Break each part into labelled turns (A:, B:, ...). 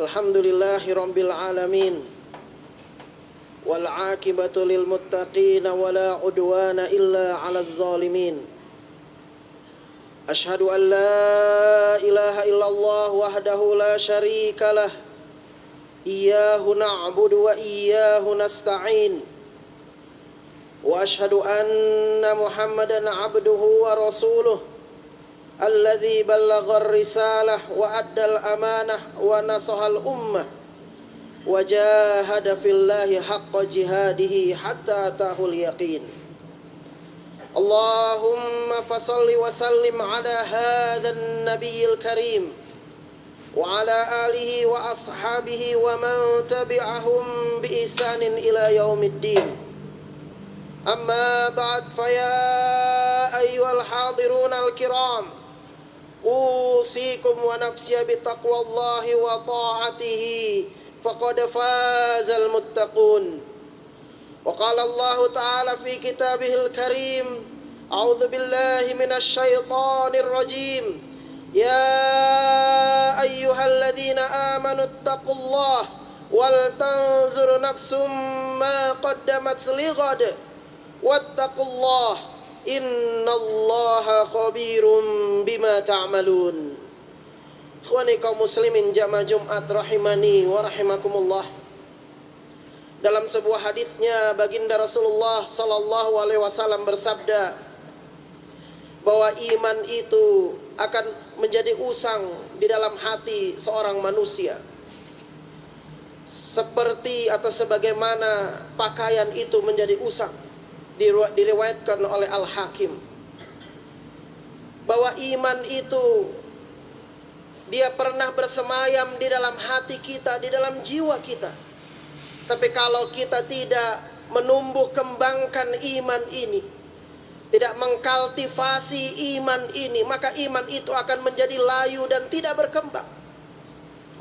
A: Alhamdulillahirabbil alamin. Wal 'aqibatu lil muttaqin wa la 'udwana illa 'alaz zalimin. Asyhadu an la ilaha illallah wahdahu la syarikalah. Iyyahu na'budu wa iyyahu nasta'in. Wa asyhadu anna Muhammadan 'abduhu wa rasuluh alladzi ballagha ar-risalah wa addal amanah wa nasahal ummah wa jahada fillahi haqqa jihadihi hatta atahul yaqin. Allahumma fasalli wa sallim ala hadzal nabiyil karim wa ala alihi wa ashabihi wa man tabi'ahum bi ihsanin ila yaumiddin. Amma ba'd, fa ya ayyuhal hadiruna al-kiram, usikum wa nafsiya bitaqwallahi wa ta'atihi faqad fazal muttaqun. Wa qala Allah ta'ala fi kitabihil karim, a'udzu billahi minasy syaithanir rajim, ya ayyuhalladzina amanu taqullaha wal tanzur nafsum ma qaddamat lighad wattaqullaha innallaha khabirum bima ta'malun. Ikhwani kaum muslimin jamaah Jumat rahimani wa rahimakumullah. Dalam sebuah hadisnya baginda Rasulullah sallallahu alaihi wasallam bersabda bahwa iman itu akan menjadi usang di dalam hati seorang manusia, seperti atau sebagaimana pakaian itu menjadi usang. Diriwayatkan oleh Al-Hakim bahwa iman itu dia pernah bersemayam di dalam hati kita, di dalam jiwa kita. Tapi kalau kita tidak menumbuh kembangkan iman ini, tidak mengkultivasi iman ini, maka iman itu akan menjadi layu dan tidak berkembang.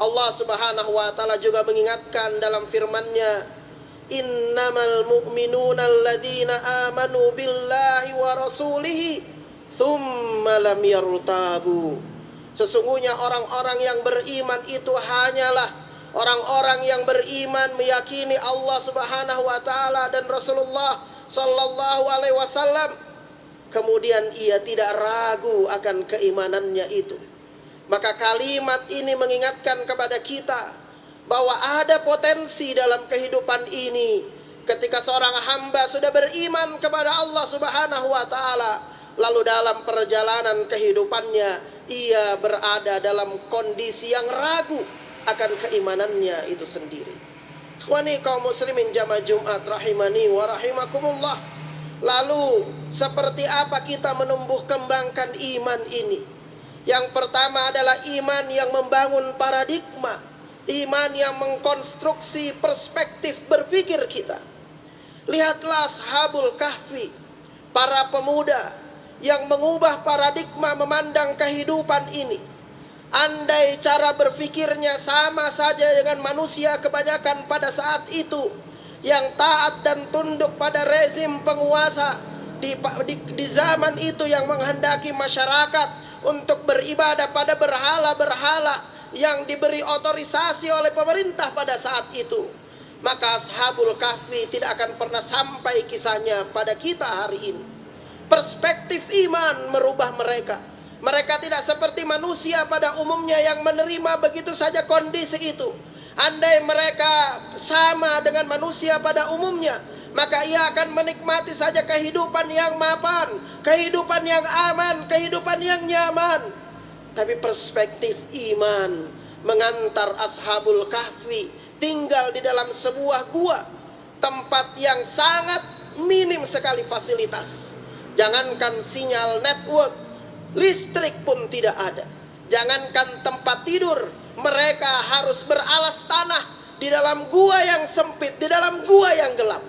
A: Allah Subhanahu wa taala juga mengingatkan dalam firman-Nya, innamal mu'minuna alladzina amanu billahi wa rasulihi thumma lam yartabu. Sesungguhnya orang-orang yang beriman itu hanyalah orang-orang yang beriman, meyakini Allah Subhanahu wa taala dan Rasulullah sallallahu alaihi wasallam, kemudian ia tidak ragu akan keimanannya itu. Maka kalimat ini mengingatkan kepada kita bahwa ada potensi dalam kehidupan ini ketika seorang hamba sudah beriman kepada Allah Subhanahu wa taala, lalu dalam perjalanan kehidupannya ia berada dalam kondisi yang ragu akan keimanannya itu sendiri. Ikhwani kaum muslimin jamaah Jumat rahimani wa rahimakumullah. Lalu seperti apa kita menumbuh kembangkan iman ini? Yang pertama adalah iman yang membangun paradigma, iman yang mengkonstruksi perspektif berpikir kita. Lihatlah Ashabul Kahfi, para pemuda yang mengubah paradigma memandang kehidupan ini. Andai cara berpikirnya sama saja dengan manusia kebanyakan pada saat itu, yang taat dan tunduk pada rezim penguasa di zaman itu yang menghendaki masyarakat untuk beribadah pada berhala-berhala yang diberi otorisasi oleh pemerintah pada saat itu, maka Ashabul Kahfi tidak akan pernah sampai kisahnya pada kita hari ini. Perspektif iman merubah mereka. Mereka tidak seperti manusia pada umumnya yang menerima begitu saja kondisi itu. Andai mereka sama dengan manusia pada umumnya, maka ia akan menikmati saja kehidupan yang mapan, kehidupan yang aman, kehidupan yang nyaman. Tapi perspektif iman mengantar Ashabul Kahfi tinggal di dalam sebuah gua, tempat yang sangat minim sekali fasilitas. Jangankan sinyal network, listrik pun tidak ada. Jangankan tempat tidur, mereka harus beralas tanah di dalam gua yang sempit, di dalam gua yang gelap.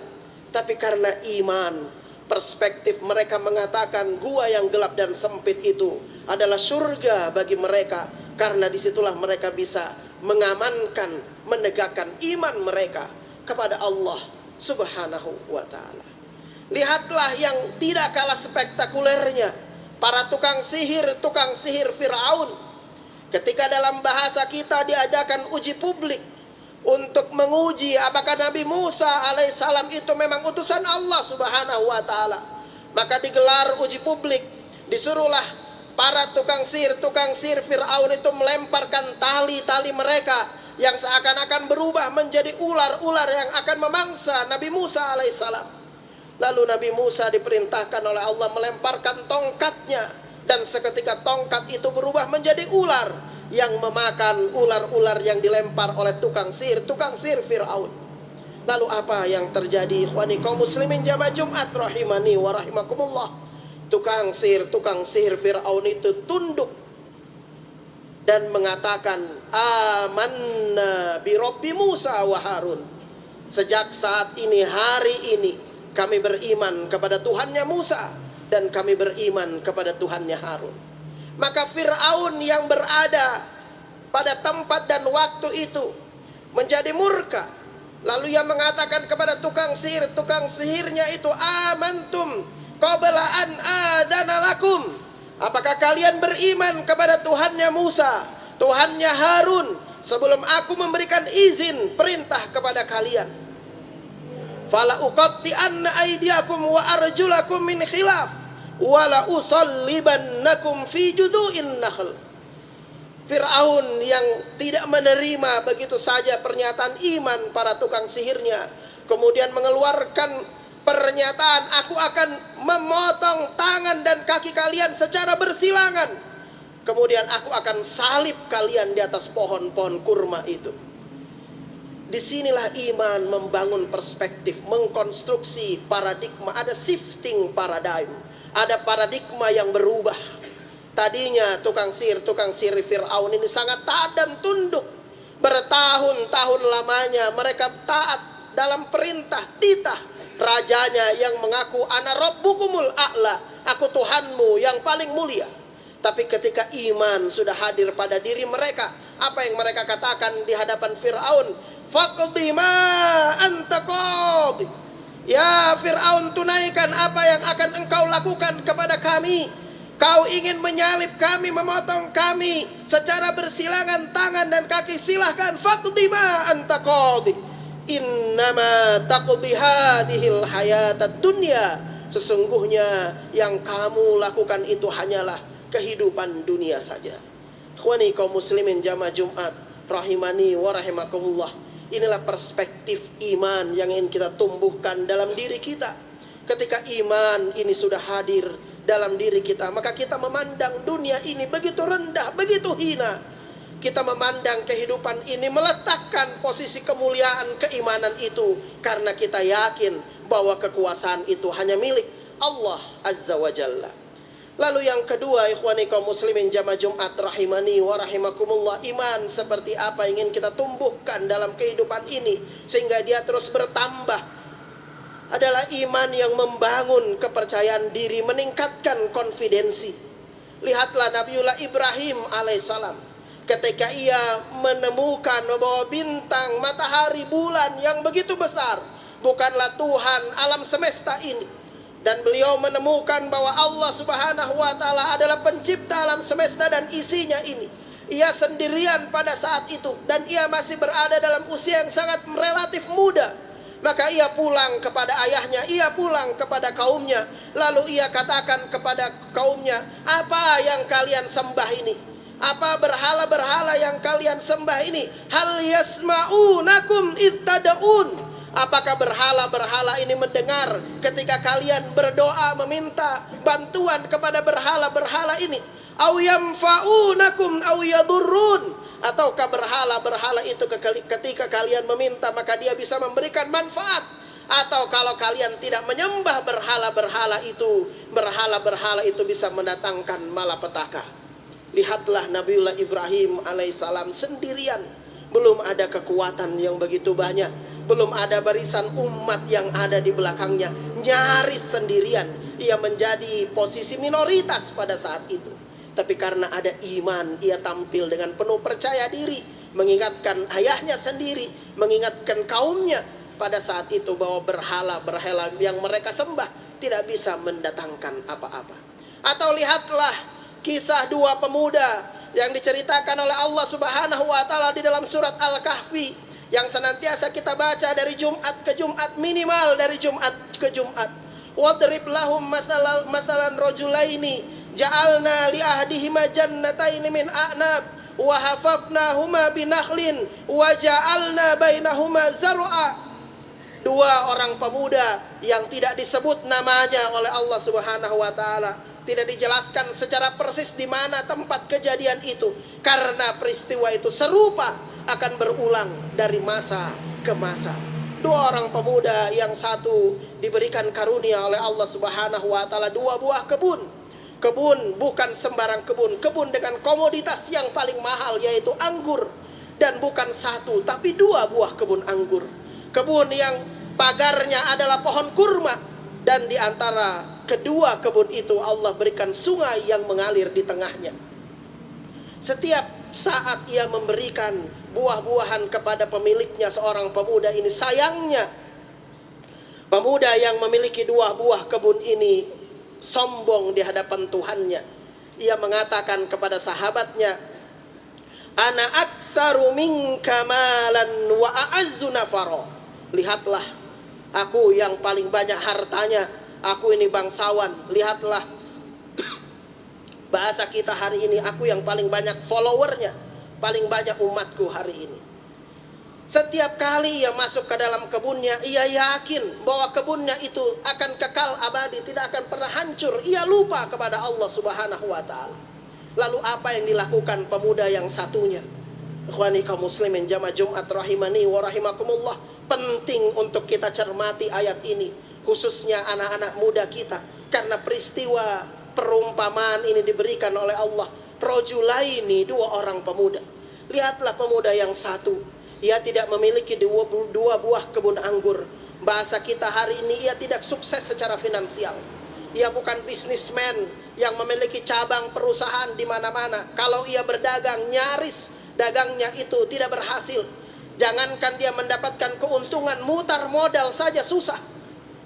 A: Tapi karena iman, perspektif mereka mengatakan gua yang gelap dan sempit itu adalah surga bagi mereka, karena disitulah mereka bisa mengamankan, menegakkan iman mereka kepada Allah Subhanahu wa ta'ala. Lihatlah yang tidak kalah spektakulernya, para tukang sihir Firaun. Ketika dalam bahasa kita diadakan uji publik untuk menguji apakah Nabi Musa alaihissalam itu memang utusan Allah subhanahu wa ta'ala, maka digelar uji publik. Disuruhlah para tukang sihir Fir'aun itu melemparkan tali-tali mereka yang seakan-akan berubah menjadi ular-ular yang akan memangsa Nabi Musa alaihissalam. Lalu Nabi Musa diperintahkan oleh Allah melemparkan tongkatnya, dan seketika tongkat itu berubah menjadi ular yang memakan ular-ular yang dilempar oleh tukang sihir Fir'aun. Lalu apa yang terjadi? Ikhwani kaum muslimin jamaah Jumat rahimani wa rahimakumullah. Tukang sihir Fir'aun itu tunduk dan mengatakan, amanna bi Rabbi Musa wa Harun. Sejak saat ini, hari ini, kami beriman kepada Tuhannya Musa dan kami beriman kepada Tuhannya Harun. Maka Fir'aun yang berada pada tempat dan waktu itu menjadi murka. Lalu ia mengatakan kepada tukang sihirnya itu, amantum qabla an adana lakum. Apakah kalian beriman kepada Tuhannya Musa, Tuhannya Harun, sebelum aku memberikan izin perintah kepada kalian? Fala uqatti'anna aydiyakum wa arjulakum min khilaf wa la usallibannakum fi judu'in nakhl. Fir'aun yang tidak menerima begitu saja pernyataan iman para tukang sihirnya, kemudian mengeluarkan pernyataan, aku akan memotong tangan dan kaki kalian secara bersilangan, kemudian aku akan salib kalian di atas pohon-pohon kurma itu. Disinilah iman membangun perspektif, mengkonstruksi paradigma. Ada shifting paradigm, ada paradigma yang berubah. Tadinya tukang sihir Fir'aun ini sangat taat dan tunduk. Bertahun-tahun lamanya mereka taat dalam perintah titah rajanya yang mengaku ana rabbukumul a'la, aku Tuhanmu yang paling mulia. Tapi ketika iman sudah hadir pada diri mereka, apa yang mereka katakan di hadapan Fir'aun? Faqdi ma anta qadi. Ya Fir'aun, tunaikan apa yang akan engkau lakukan kepada kami. Kau ingin menyalib kami, memotong kami secara bersilangan tangan dan kaki, silahkan. Faqdi ma anta qadi. Innama taqdi hadhil hayatad dunya. Sesungguhnya yang kamu lakukan itu hanyalah kehidupan dunia saja. Ikhwani kaum muslimin jamaah Jumat rahimani wa rahimakumullah. Inilah perspektif iman yang ingin kita tumbuhkan dalam diri kita. Ketika iman ini sudah hadir dalam diri kita, maka kita memandang dunia ini begitu rendah, begitu hina. Kita memandang kehidupan ini, meletakkan posisi kemuliaan keimanan itu, karena kita yakin bahwa kekuasaan itu hanya milik Allah Azza wa Jalla. Lalu yang kedua, ikhwani kaum muslimin jamaah Jumat rahimani wa rahimakumullah, iman seperti apa ingin kita tumbuhkan dalam kehidupan ini sehingga dia terus bertambah, adalah iman yang membangun kepercayaan diri, meningkatkan konfidensi. Lihatlah Nabiullah Ibrahim alaihissalam, ketika ia menemukan bahwa bintang, matahari, bulan yang begitu besar bukanlah Tuhan alam semesta ini, dan beliau menemukan bahwa Allah subhanahu wa ta'ala adalah pencipta alam semesta dan isinya ini. Ia sendirian pada saat itu, dan ia masih berada dalam usia yang sangat relatif muda. Maka ia pulang kepada ayahnya, ia pulang kepada kaumnya. Lalu ia katakan kepada kaumnya, apa yang kalian sembah ini? Apa berhala-berhala yang kalian sembah ini? Hal yasma'unakum ittada'un. Apakah berhala-berhala ini mendengar ketika kalian berdoa meminta bantuan kepada berhala-berhala ini? Aw yamfa'unakum aw yadurrun. Ataukah berhala-berhala itu ketika kalian meminta maka dia bisa memberikan manfaat? Atau kalau kalian tidak menyembah berhala-berhala itu bisa mendatangkan malapetaka? Lihatlah Nabiullah Ibrahim alaihissalam sendirian, belum ada kekuatan yang begitu banyak, belum ada barisan umat yang ada di belakangnya, nyaris sendirian. Ia menjadi posisi minoritas pada saat itu. Tapi karena ada iman, ia tampil dengan penuh percaya diri, mengingatkan ayahnya sendiri, mengingatkan kaumnya pada saat itu bahwa berhala-berhala yang mereka sembah tidak bisa mendatangkan apa-apa. Atau lihatlah kisah dua pemuda yang diceritakan oleh Allah Subhanahu wa taala di dalam surat Al-Kahfi yang senantiasa kita baca dari Jumat ke Jumat, minimal dari Jumat ke Jumat. Wadrib lahum masalan rajulaini ja'alna li ahdihima jannataini min a'nab wa hafafnahuma binakhlin wa ja'alna bainahuma zar'a. Dua orang pemuda yang tidak disebut namanya oleh Allah Subhanahu wa taala, tidak dijelaskan secara persis di mana tempat kejadian itu, karena peristiwa itu serupa akan berulang dari masa ke masa. Dua orang pemuda, yang satu diberikan karunia oleh Allah Subhanahu wa taala dua buah kebun. Kebun bukan sembarang kebun, kebun dengan komoditas yang paling mahal yaitu anggur, dan bukan satu tapi dua buah kebun anggur. Kebun yang pagarnya adalah pohon kurma, dan di antara kedua kebun itu Allah berikan sungai yang mengalir di tengahnya. Setiap saat ia memberikan buah-buahan kepada pemiliknya, seorang pemuda ini, sayangnya pemuda yang memiliki dua buah kebun ini sombong di hadapan Tuhannya. Ia mengatakan kepada sahabatnya, "Ana aktsaru minka malan wa a'azzu nafara." Lihatlah, aku yang paling banyak hartanya, aku ini bangsawan. Lihatlah, bahasa kita hari ini, aku yang paling banyak followernya, paling banyak umatku hari ini. Setiap kali ia masuk ke dalam kebunnya, ia yakin bahwa kebunnya itu akan kekal abadi, tidak akan pernah hancur. Ia lupa kepada Allah Subhanahu wa taala. Lalu apa yang dilakukan pemuda yang satunya? Ikhwani kaum muslimin jamaah Jumat rahimani wa rahimakumullah. Penting untuk kita cermati ayat ini, khususnya anak-anak muda kita, karena peristiwa perumpamaan ini diberikan oleh Allah. Rajulaini, dua orang pemuda. Lihatlah pemuda yang satu, ia tidak memiliki dua buah kebun anggur. Bahasa kita hari ini, ia tidak sukses secara finansial. Ia bukan bisnismen yang memiliki cabang perusahaan di mana-mana. Kalau ia berdagang, nyaris dagangnya itu tidak berhasil. Jangankan dia mendapatkan keuntungan, mutar modal saja susah.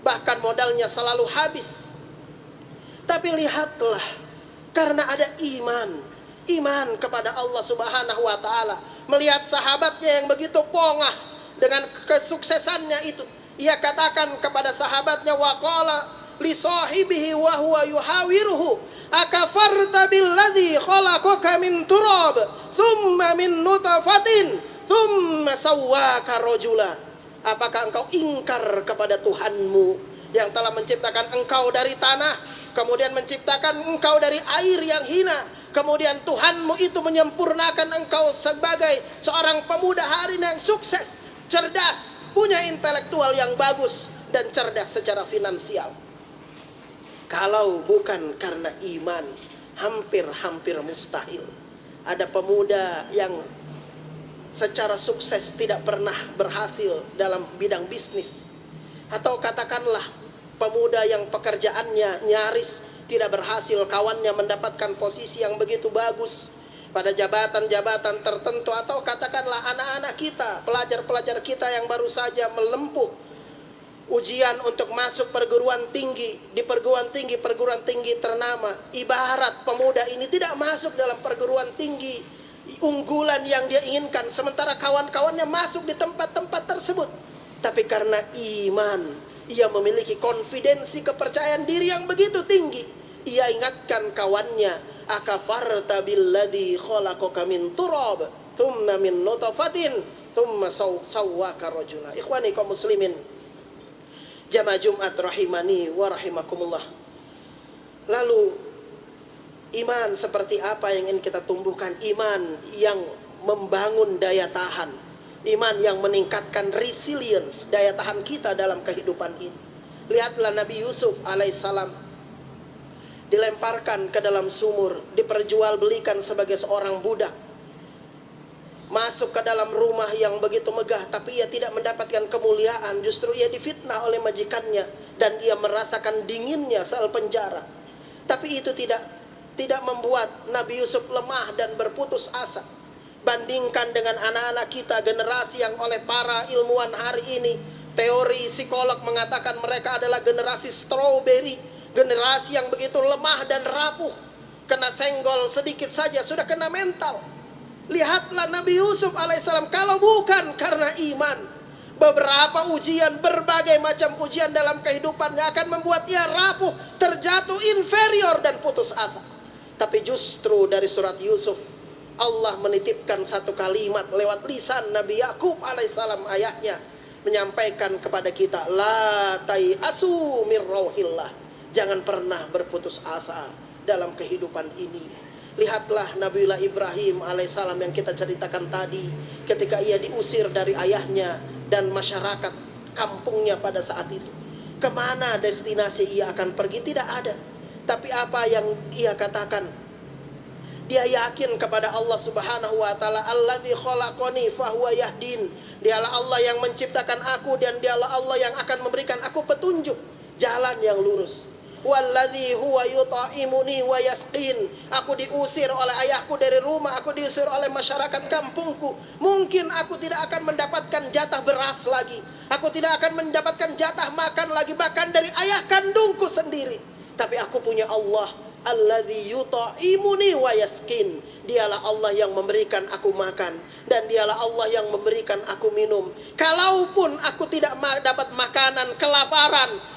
A: Bahkan modalnya selalu habis. Tapi lihatlah, karena ada iman kepada Allah Subhanahu wa taala, melihat sahabatnya yang begitu pongah dengan kesuksesannya itu, ia katakan kepada sahabatnya, wa qala li sahibihi wa huwa yuhawiruhu, akafarta billadzi khalaqaka min turab thumma min nutfatin thumma sawwaka rajula. Apakah engkau ingkar kepada Tuhanmu yang telah menciptakan engkau dari tanah, kemudian menciptakan engkau dari air yang hina, kemudian Tuhanmu itu menyempurnakan engkau sebagai seorang pemuda hari ini yang sukses, cerdas, punya intelektual yang bagus, dan cerdas secara finansial. Kalau bukan karena iman, hampir mustahil ada pemuda yang secara sukses tidak pernah berhasil dalam bidang bisnis. Atau katakanlah pemuda yang pekerjaannya nyaris tidak berhasil, kawannya mendapatkan posisi yang begitu bagus pada jabatan-jabatan tertentu. Atau katakanlah anak-anak kita, pelajar-pelajar kita yang baru saja melempuh ujian untuk masuk perguruan tinggi, di perguruan tinggi ternama. Ibarat pemuda ini tidak masuk dalam perguruan tinggi unggulan yang dia inginkan, sementara kawan-kawannya masuk di tempat-tempat tersebut. Tapi karena iman, ia memiliki konfidensi, kepercayaan diri yang begitu tinggi. Ia ingatkan kawannya, akafarta billadzi khalaqaka min turab thumma min nutfatin thumma sawwaka rajula. Ikhwani kaum muslimin jamaah Jumat rahimani wa rahimakumullah. Lalu iman seperti apa yang ingin kita tumbuhkan? Iman yang membangun daya tahan, iman yang meningkatkan resilience, daya tahan kita dalam kehidupan ini. Lihatlah Nabi Yusuf alaihissalam dilemparkan ke dalam sumur, diperjualbelikan sebagai seorang budak, masuk ke dalam rumah yang begitu megah, tapi ia tidak mendapatkan kemuliaan. Justru ia difitnah oleh majikannya, dan ia merasakan dinginnya sel penjara. Tapi itu tidak membuat Nabi Yusuf lemah dan berputus asa. Bandingkan dengan anak-anak kita, generasi yang oleh para ilmuwan hari ini, teori psikolog mengatakan mereka adalah generasi strawberry, generasi yang begitu lemah dan rapuh. kena senggol sedikit saja sudah kena mental. Lihatlah Nabi Yusuf alaihissalam, kalau bukan karena iman, beberapa ujian, berbagai macam ujian dalam kehidupannya akan membuat ia rapuh, terjatuh, inferior dan putus asa. Tapi justru dari surat Yusuf, Allah menitipkan satu kalimat lewat lisan Nabi Yakub alaihissalam, ayahnya, menyampaikan kepada kita, la tai'asu mir rauhillah, jangan pernah berputus asa dalam kehidupan ini. Lihatlah Nabiullah Ibrahim alaihissalam yang kita ceritakan tadi, ketika ia diusir dari ayahnya dan masyarakat kampungnya pada saat itu. Kemana destinasi ia akan pergi? Tidak ada. Tapi apa yang ia katakan? Dia yakin kepada Allah subhanahu wa ta'ala, alladzi khalaqani fahuwa yahdin. Dialah Allah yang menciptakan aku, dan dialah Allah yang akan memberikan aku petunjuk jalan yang lurus. Walladzi huwa yut'imuni wa yasqin. Aku diusir oleh ayahku dari rumah, aku diusir oleh masyarakat kampungku. Mungkin aku tidak akan mendapatkan jatah beras lagi, aku tidak akan mendapatkan jatah makan lagi, bahkan dari ayah kandungku sendiri. Tapi aku punya Allah, alladzi yut'imuni wa yasqin. Dialah Allah yang memberikan aku makan, dan dialah Allah yang memberikan aku minum. Kalaupun aku tidak dapat makanan, kelaparan,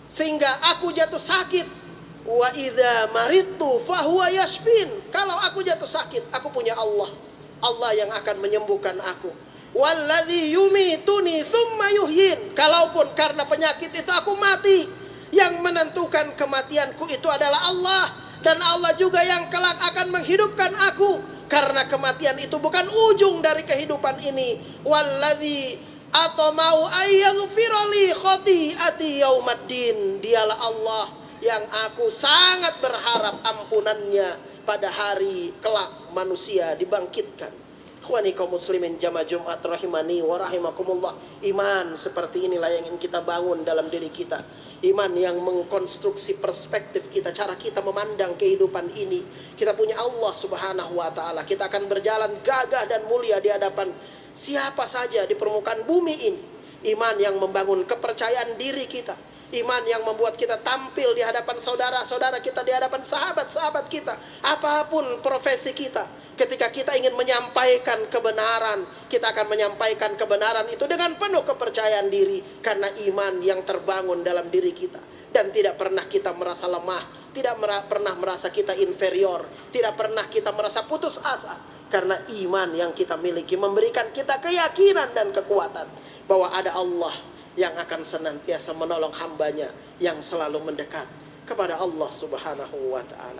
A: sehingga aku jatuh sakit, wa idza maridtu fahuwa yashfin. Kalau aku jatuh sakit, aku punya Allah, Allah yang akan menyembuhkan aku. Walladzi yumituni tsumma yuhyin. Kalaupun karena penyakit itu aku mati, yang menentukan kematianku itu adalah Allah, dan Allah juga yang kelak akan menghidupkan aku, karena kematian itu bukan ujung dari kehidupan ini. Walladzi atau mau ayaghfirali khati'ati yaumaddin. Dialah Allah yang aku sangat berharap ampunannya pada hari kelak manusia dibangkitkan. Ikhwani kaum muslimin jamaah Jumat rahimani wa rahimakumullah. Iman seperti inilah yang ingin kita bangun dalam diri kita. Iman yang mengkonstruksi perspektif kita, cara kita memandang kehidupan ini. Kita punya Allah subhanahu wa ta'ala. Kita akan berjalan gagah dan mulia di hadapan siapa saja di permukaan bumi ini. Iman yang membangun kepercayaan diri kita. Iman yang membuat kita tampil di hadapan saudara-saudara kita, di hadapan sahabat-sahabat kita. Apapun profesi kita, ketika kita ingin menyampaikan kebenaran, kita akan menyampaikan kebenaran itu dengan penuh kepercayaan diri, karena iman yang terbangun dalam diri kita. Dan tidak pernah kita merasa lemah, tidak pernah merasa kita inferior, tidak pernah kita merasa putus asa, karena iman yang kita miliki memberikan kita keyakinan dan kekuatan bahwa ada Allah yang akan senantiasa menolong hambanya yang selalu mendekat kepada Allah subhanahu wa ta'ala.